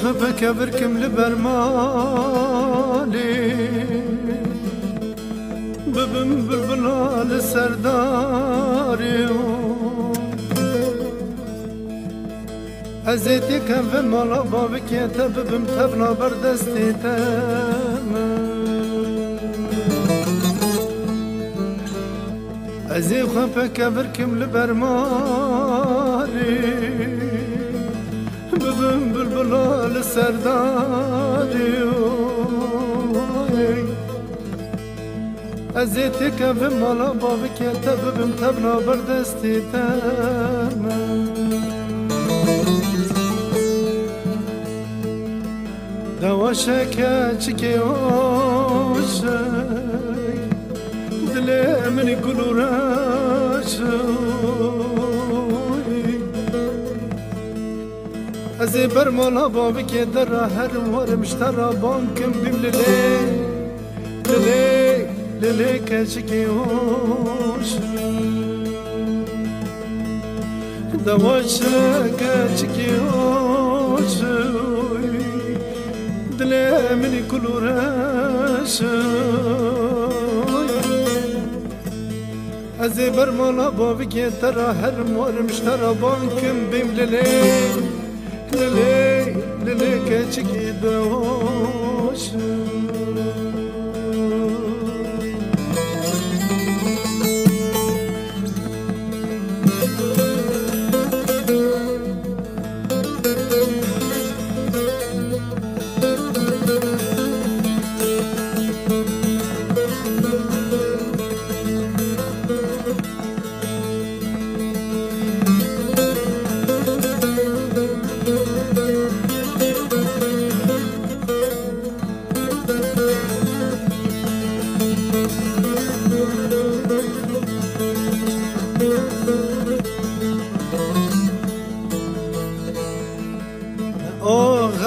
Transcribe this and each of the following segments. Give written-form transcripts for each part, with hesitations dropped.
خبك بركم لبرمالي ببن بالبلال سرداري ازيتي كان في مالا بابك يتببم تبنا بردستي ازي خبك بركم لبرمالي ببن بالبلال سرداري ازيتي كان في مالا بابك يتببم تبنا بردستي دواشك چکی اوشک دلی منی گلورشوی از برمالا بابی که در هر ورمشترا بانکم بیم لیلی که چکی اوشک دواشک چکی اوشک دلی منی گلورشوی از برمالا بابی که در هر ورمشترا بانکم بیم لیلی که چکی دوشک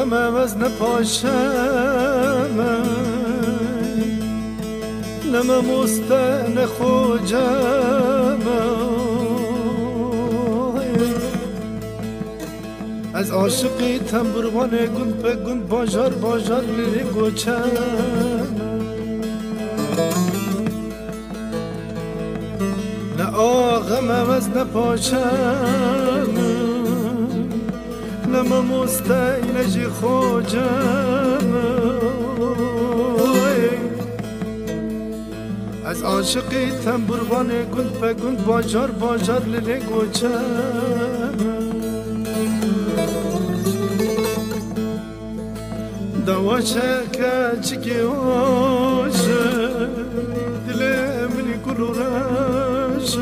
غمم از نپاشم لما مستن خوجم از عاشقی تنبروان گند به گند باجار لیلی گوچم نه غمم از نپاشم لما مستینجی خوجم از عاشقی تنبروان گند به گند باجار لیلی گوچم دواشک چکی اوشک دلی منی گلورشک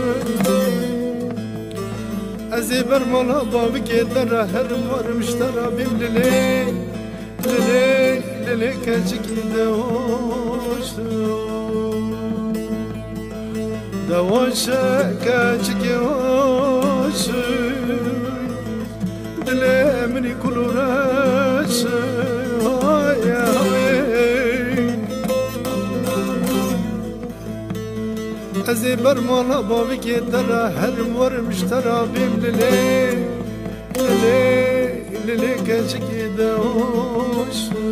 از برمالا بابی که در هر ورمشترا بیم لیلی که چکی دواشک چکی اوشک دلی منی گلورشک از برمالا بابی که در هر ورمشترا بیم لیلی که چکی دوشک